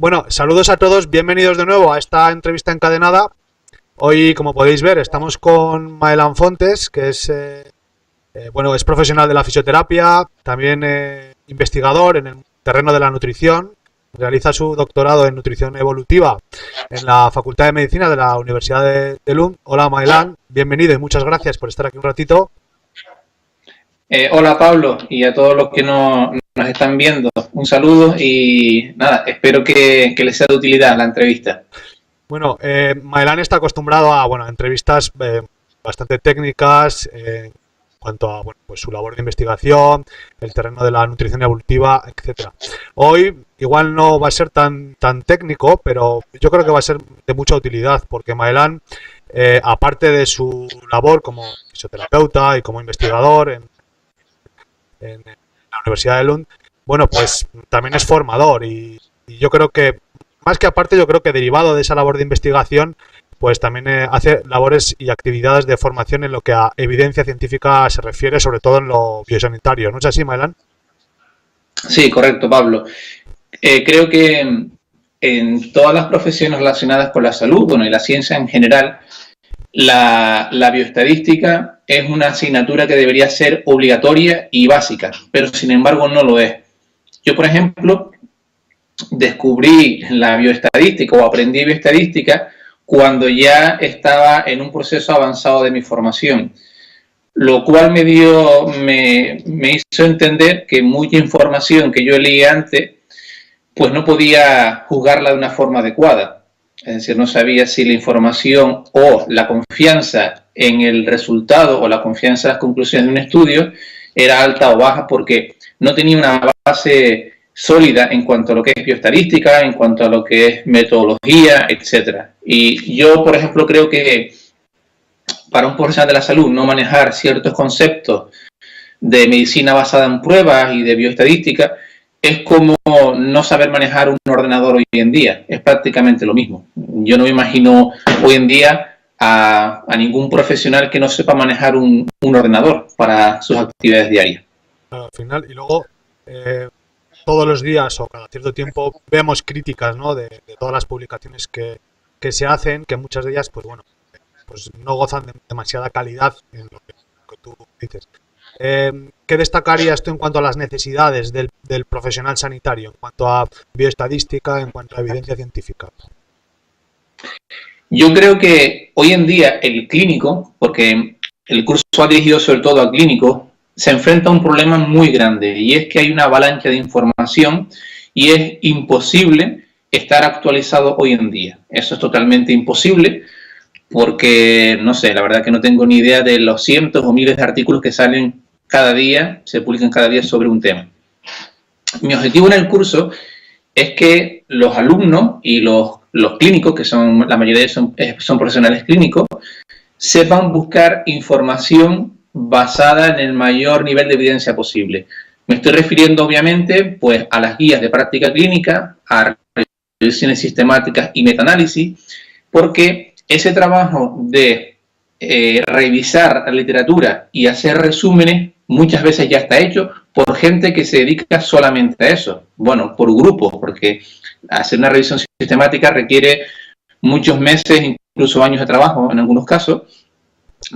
Bueno, saludos a todos, bienvenidos de nuevo a esta entrevista encadenada. Hoy, como podéis ver, estamos con Maelán Fontes, que es, es profesional de la fisioterapia, también investigador en el terreno de la nutrición. Realiza su doctorado en nutrición evolutiva en la Facultad de Medicina de la Universidad de Lund. Hola Maelán, bienvenido y muchas gracias por estar aquí un ratito. Hola Pablo y a todos los que nos están viendo, un saludo y nada, espero que les sea de utilidad la entrevista. Bueno, Maelán está acostumbrado a entrevistas bastante técnicas en cuanto a su labor de investigación, el terreno de la nutrición evolutiva, etcétera. Hoy igual no va a ser tan técnico, pero yo creo que va a ser de mucha utilidad porque Maelán, aparte de su labor como fisioterapeuta y como investigador en la Universidad de Lund, bueno, pues también es formador y yo creo que, más que aparte, yo creo que derivado de esa labor de investigación, pues también hace labores y actividades de formación en lo que a evidencia científica se refiere, sobre todo en lo biosanitario. ¿No es así, Maelán? Sí, correcto, Pablo. Creo que en todas las profesiones relacionadas con la salud, y la ciencia en general, la bioestadística es una asignatura que debería ser obligatoria y básica, pero sin embargo no lo es. Yo, por ejemplo, descubrí la bioestadística o aprendí bioestadística cuando ya estaba en un proceso avanzado de mi formación, lo cual me hizo entender que mucha información que yo leía antes, pues no podía juzgarla de una forma adecuada. Es decir, no sabía si la información o la confianza en el resultado o la confianza en las conclusiones de un estudio era alta o baja porque no tenía una base sólida en cuanto a lo que es bioestadística, en cuanto a lo que es metodología, etc. Y yo, por ejemplo, creo que para un profesional de la salud no manejar ciertos conceptos de medicina basada en pruebas y de bioestadística es como no saber manejar un ordenador hoy en día. Es prácticamente lo mismo. Yo no me imagino hoy en día a ningún profesional que no sepa manejar un ordenador para sus actividades diarias. Al final, y luego todos los días o cada cierto tiempo vemos críticas, ¿no?, de todas las publicaciones que se hacen, que muchas de ellas pues no gozan de demasiada calidad en lo que tú dices. ¿Qué destacarías tú en cuanto a las necesidades del profesional sanitario, en cuanto a bioestadística, en cuanto a evidencia científica? Yo creo que hoy en día el clínico, porque el curso ha dirigido sobre todo a clínicos, se enfrenta a un problema muy grande y es que hay una avalancha de información y es imposible estar actualizado hoy en día. Eso es totalmente imposible porque, no sé, la verdad que no tengo ni idea de los cientos o miles de artículos que salen cada día, se publican cada día sobre un tema. Mi objetivo en el curso es que los alumnos y los clínicos, que son la mayoría de ellos son profesionales clínicos, sepan buscar información basada en el mayor nivel de evidencia posible. Me estoy refiriendo obviamente pues a las guías de práctica clínica, a revisiones sistemáticas y metaanálisis, porque ese trabajo de revisar la literatura y hacer resúmenes muchas veces ya está hecho por gente que se dedica solamente a eso. Bueno, por grupos, porque hacer una revisión sistemática requiere muchos meses, incluso años de trabajo en algunos casos,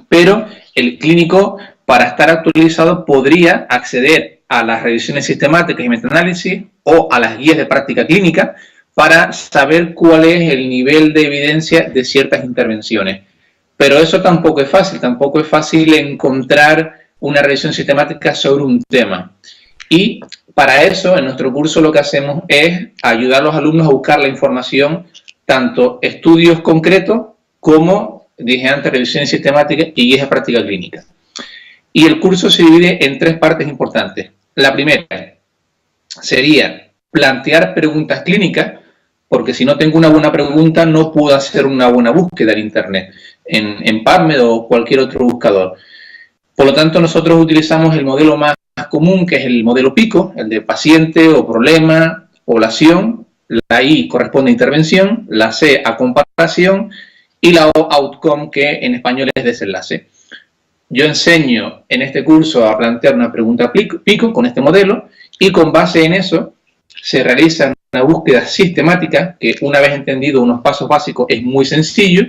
pero el clínico, para estar actualizado, podría acceder a las revisiones sistemáticas y metaanálisis o a las guías de práctica clínica para saber cuál es el nivel de evidencia de ciertas intervenciones. Pero eso tampoco es fácil encontrar una revisión sistemática sobre un tema. Y para eso, en nuestro curso lo que hacemos es ayudar a los alumnos a buscar la información, tanto estudios concretos como, dije antes, revisiones sistemáticas y guías de práctica clínica. Y el curso se divide en tres partes importantes. La primera sería plantear preguntas clínicas, porque si no tengo una buena pregunta no puedo hacer una buena búsqueda en Internet, en PubMed o cualquier otro buscador. Por lo tanto, nosotros utilizamos el modelo más común, que es el modelo PICO, el de paciente o problema, población. La I corresponde a intervención, la C a comparación y la O outcome, que en español es desenlace. Yo enseño en este curso a plantear una pregunta PICO con este modelo y con base en eso se realizan una búsqueda sistemática, que una vez entendido unos pasos básicos es muy sencillo,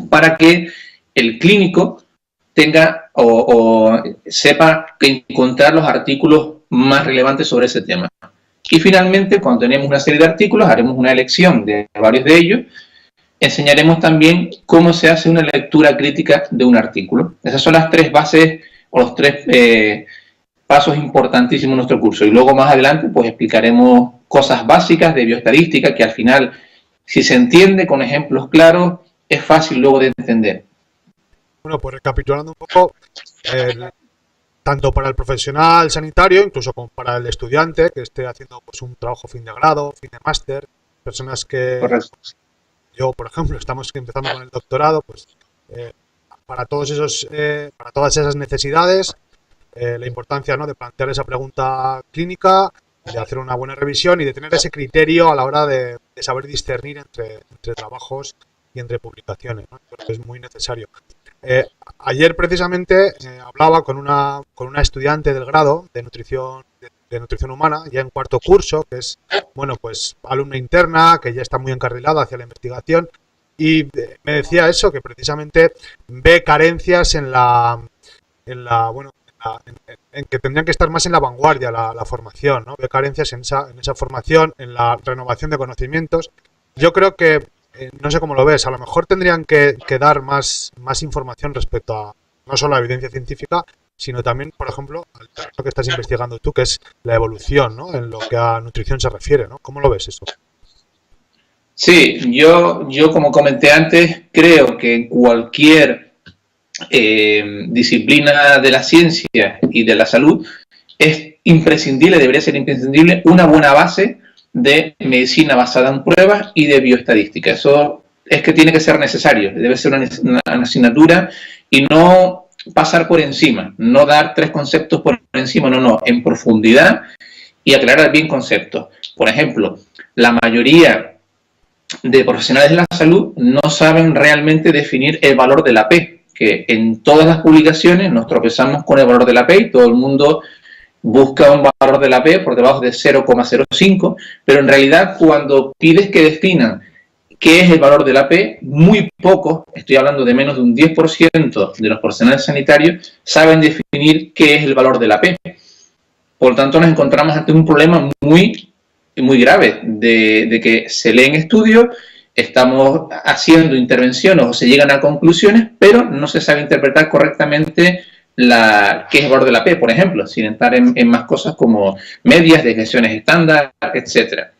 para que el clínico tenga o sepa encontrar los artículos más relevantes sobre ese tema. Y finalmente, cuando tenemos una serie de artículos, haremos una elección de varios de ellos. Enseñaremos también cómo se hace una lectura crítica de un artículo. Esas son las tres bases o los tres pasos importantísimos en nuestro curso. Y luego más adelante pues explicaremos cosas básicas de bioestadística que al final, si se entiende con ejemplos claros, es fácil luego de entender. Bueno, pues recapitulando un poco, tanto para el profesional sanitario, incluso como para el estudiante que esté haciendo pues un trabajo fin de grado, fin de máster, personas que... Correcto. Yo, por ejemplo, estamos empezando con el doctorado, pues para todas esas necesidades, la importancia, ¿no?, de plantear esa pregunta clínica, de hacer una buena revisión y de tener ese criterio a la hora de saber discernir entre trabajos y entre publicaciones, ¿no? Creo que es muy necesario. Ayer precisamente hablaba con una estudiante del grado de nutrición humana, ya en cuarto curso, que es, bueno, pues alumna interna, que ya está muy encarrilada hacia la investigación, y me decía eso, que precisamente ve carencias en que tendrían que estar más en la vanguardia la formación, ¿no? Ve carencias en esa formación, en la renovación de conocimientos. Yo creo que, no sé cómo lo ves, a lo mejor tendrían que dar más información respecto a no solo a la evidencia científica, sino también, por ejemplo, al terreno que estás investigando tú, que es la evolución, ¿no?, en lo que a nutrición se refiere, ¿no? ¿Cómo lo ves eso? Sí, yo como comenté antes, creo que en cualquier disciplina de la ciencia y de la salud es imprescindible, debería ser imprescindible, una buena base de medicina basada en pruebas y de bioestadística. Eso es que tiene que ser necesario, debe ser una asignatura y no pasar por encima, no dar tres conceptos por encima, no, en profundidad y aclarar bien conceptos. Por ejemplo, la mayoría de profesionales de la salud no saben realmente definir el valor de la P, que en todas las publicaciones nos tropezamos con el valor de la P y todo el mundo busca un valor de la P por debajo de 0,05, pero en realidad cuando pides que definan qué es el valor de la P, muy pocos, estoy hablando de menos de un 10% de los profesionales sanitarios, saben definir qué es el valor de la P. Por lo tanto, nos encontramos ante un problema muy grave de que se leen estudios, estamos haciendo intervenciones o se llegan a conclusiones, pero no se sabe interpretar correctamente qué es el valor de la P, por ejemplo, sin entrar en más cosas como medias, desviaciones estándar, etcétera.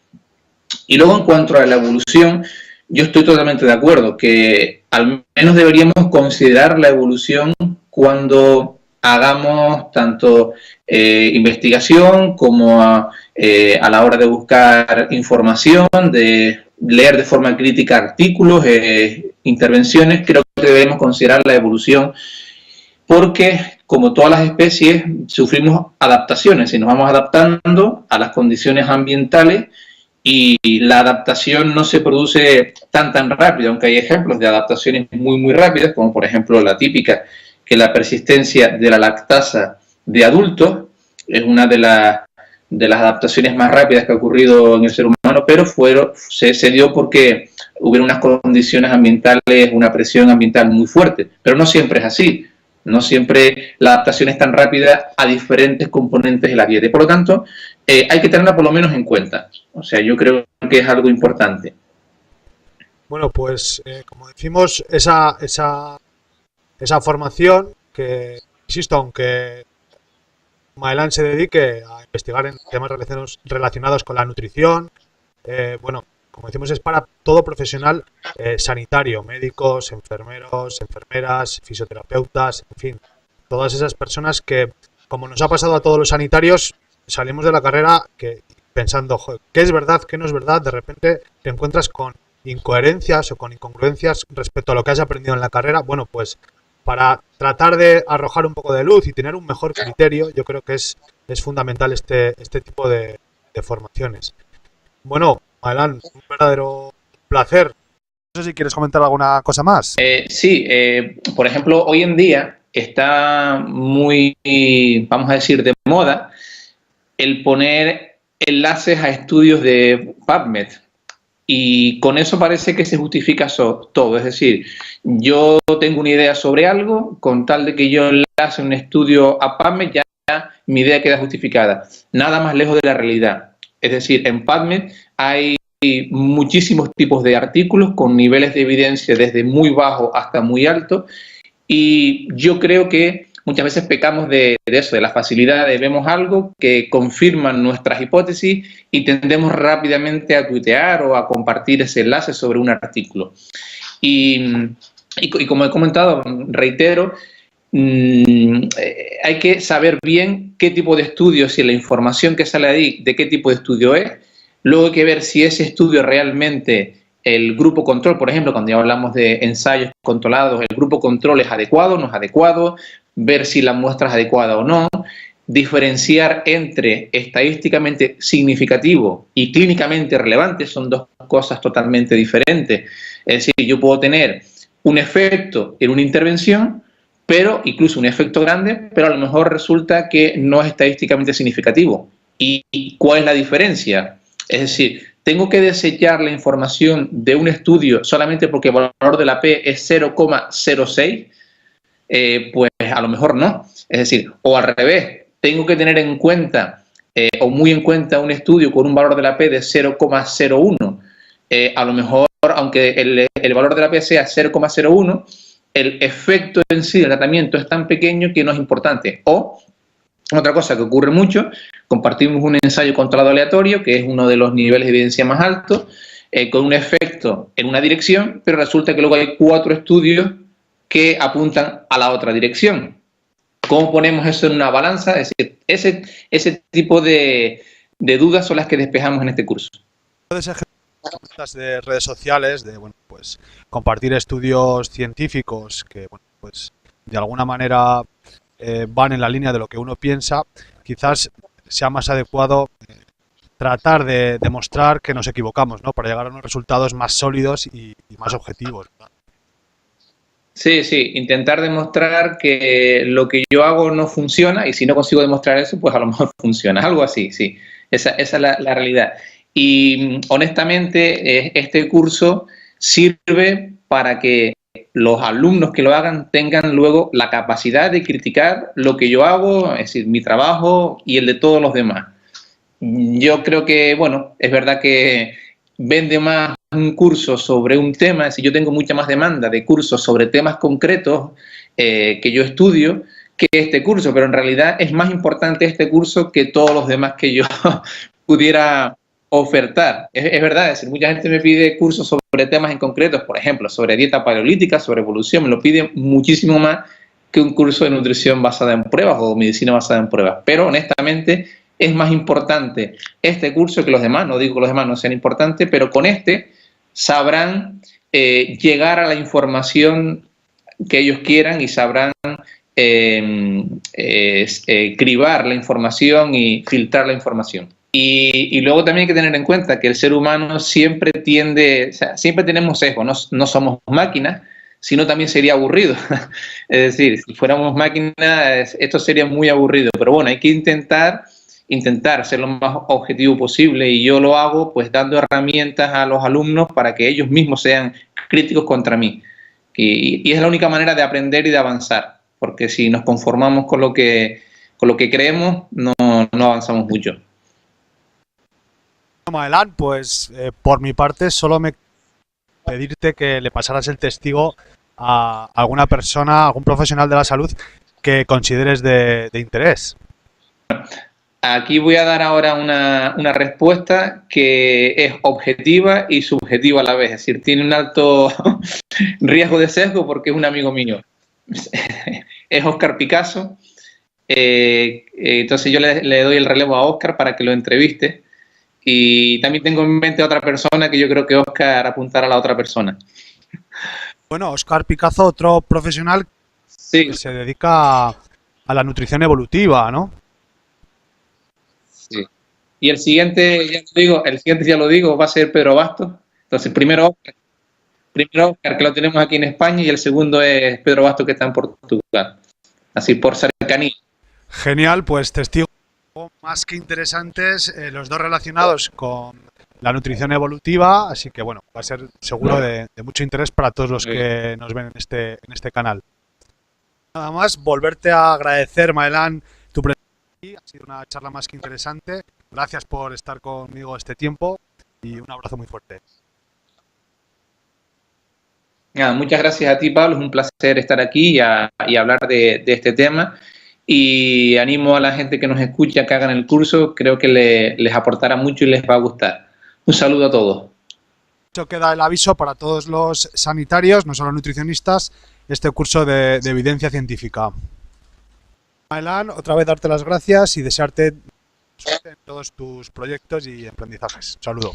Y luego, en cuanto a la evolución, yo estoy totalmente de acuerdo que al menos deberíamos considerar la evolución cuando hagamos tanto investigación como a la hora de buscar información, de leer de forma crítica artículos, intervenciones. Creo que debemos considerar la evolución porque, como todas las especies, sufrimos adaptaciones y nos vamos adaptando a las condiciones ambientales. Y la adaptación no se produce tan rápido, aunque hay ejemplos de adaptaciones muy rápidas, como por ejemplo la típica, que la persistencia de la lactasa de adultos es una de las adaptaciones más rápidas que ha ocurrido en el ser humano, pero se dio porque hubo unas condiciones ambientales, una presión ambiental muy fuerte, pero no siempre es así. No siempre la adaptación es tan rápida a diferentes componentes de la dieta. Y por lo tanto, hay que tenerla por lo menos en cuenta. O sea, yo creo que es algo importante. Bueno, pues como decimos, esa formación que, insisto, aunque Maelán se dedique a investigar en temas relacionados con la nutrición, bueno, como decimos, es para todo profesional sanitario, médicos, enfermeros, enfermeras, fisioterapeutas, en fin, todas esas personas que, como nos ha pasado a todos los sanitarios, salimos de la carrera pensando, joder, ¿qué es verdad, qué no es verdad? De repente te encuentras con incoherencias o con incongruencias respecto a lo que has aprendido en la carrera. Bueno, pues para tratar de arrojar un poco de luz y tener un mejor criterio, yo creo que es fundamental este tipo de formaciones. Bueno, Maelán, un verdadero placer. No sé si quieres comentar alguna cosa más. Sí, por ejemplo, hoy en día está muy, vamos a decir, de moda el poner enlaces a estudios de PubMed. Y con eso parece que se justifica todo. Es decir, yo tengo una idea sobre algo, con tal de que yo enlace un estudio a PubMed, ya mi idea queda justificada. Nada más lejos de la realidad. Es decir, en PubMed hay muchísimos tipos de artículos con niveles de evidencia desde muy bajo hasta muy alto. Y yo creo que muchas veces pecamos de eso, de la facilidad de vemos algo que confirma nuestras hipótesis y tendemos rápidamente a tuitear o a compartir ese enlace sobre un artículo. Y como he comentado, reitero, hay que saber bien qué tipo de estudio, si la información que sale ahí, de qué tipo de estudio es. Luego hay que ver si ese estudio realmente, el grupo control, por ejemplo, cuando ya hablamos de ensayos controlados, el grupo control es adecuado, no es adecuado, ver si la muestra es adecuada o no, diferenciar entre estadísticamente significativo y clínicamente relevante, son dos cosas totalmente diferentes. Es decir, yo puedo tener un efecto en una intervención, pero incluso un efecto grande, pero a lo mejor resulta que no es estadísticamente significativo. ¿Y cuál es la diferencia? Es decir, ¿tengo que desechar la información de un estudio solamente porque el valor de la P es 0,06? Pues a lo mejor no. Es decir, o al revés, tengo que tener en cuenta o muy en cuenta un estudio con un valor de la P de 0,01. A lo mejor, aunque el valor de la P sea 0,01, el efecto en sí del tratamiento es tan pequeño que no es importante. O otra cosa que ocurre mucho, compartimos un ensayo controlado aleatorio, que es uno de los niveles de evidencia más altos, con un efecto en una dirección, pero resulta que luego hay 4 estudios que apuntan a la otra dirección. ¿Cómo ponemos eso en una balanza? Es decir, ese tipo de dudas son las que despejamos en este curso. De redes sociales, de bueno, pues compartir estudios científicos que bueno, pues de alguna manera van en la línea de lo que uno piensa, quizás sea más adecuado tratar de demostrar que nos equivocamos, ¿no? Para llegar a unos resultados más sólidos y más objetivos, ¿verdad? Sí, sí, intentar demostrar que lo que yo hago no funciona y si no consigo demostrar eso, pues a lo mejor funciona, algo así, sí, esa es la realidad. Y honestamente, este curso sirve para que los alumnos que lo hagan tengan luego la capacidad de criticar lo que yo hago, es decir, mi trabajo y el de todos los demás. Yo creo que, bueno, es verdad que vende más un curso sobre un tema, es decir, yo tengo mucha más demanda de cursos sobre temas concretos que yo estudio que este curso, pero en realidad es más importante este curso que todos los demás que yo pudiera ofertar. Es verdad, es decir, mucha gente me pide cursos sobre temas en concretos, por ejemplo, sobre dieta paleolítica, sobre evolución, me lo pide muchísimo más que un curso de nutrición basada en pruebas o medicina basada en pruebas, pero honestamente es más importante este curso que los demás. No digo que los demás no sean importantes, pero con este sabrán llegar a la información que ellos quieran y sabrán cribar la información y filtrar la información. Y luego también hay que tener en cuenta que el ser humano siempre tiende, o sea, siempre tenemos sesgo, no somos máquinas, sino también sería aburrido. Es decir, si fuéramos máquinas, esto sería muy aburrido, pero bueno, hay que intentar ser lo más objetivo posible y yo lo hago pues dando herramientas a los alumnos para que ellos mismos sean críticos contra mí. Y es la única manera de aprender y de avanzar, porque si nos conformamos con lo que creemos, no avanzamos mucho. Maelan, pues por mi parte solo me pedirte que le pasaras el testigo a alguna persona, a algún profesional de la salud que consideres de interés. Aquí voy a dar ahora una respuesta que es objetiva y subjetiva a la vez, es decir, tiene un alto riesgo de sesgo porque es un amigo mío. Es Óscar Picasso, entonces yo le doy el relevo a Óscar para que lo entreviste. Y también tengo en mente a otra persona que yo creo que Óscar apuntará a la otra persona. Bueno, Óscar Picasso, otro profesional que se dedica a la nutrición evolutiva, ¿no? Sí. Y el siguiente, ya lo digo, va a ser Pedro Bastos. Entonces, primero Óscar, que lo tenemos aquí en España, y el segundo es Pedro Bastos, que está en Portugal. Así, por cercanía. Genial, pues testigo más que interesantes, los dos relacionados con la nutrición evolutiva, así que bueno, va a ser seguro de mucho interés para todos los que nos ven en este canal. Nada más, volverte a agradecer, Maelán, tu presencia aquí. Ha sido una charla más que interesante. Gracias por estar conmigo este tiempo y un abrazo muy fuerte. Nada, muchas gracias a ti, Pablo. Es un placer estar aquí y hablar de este tema. Y animo a la gente que nos escucha que hagan el curso. Creo que les aportará mucho y les va a gustar. Un saludo a todos. Esto queda el aviso para todos los sanitarios, no solo nutricionistas, este curso de evidencia científica. Maelán, otra vez darte las gracias y desearte suerte en todos tus proyectos y aprendizajes. Un saludo.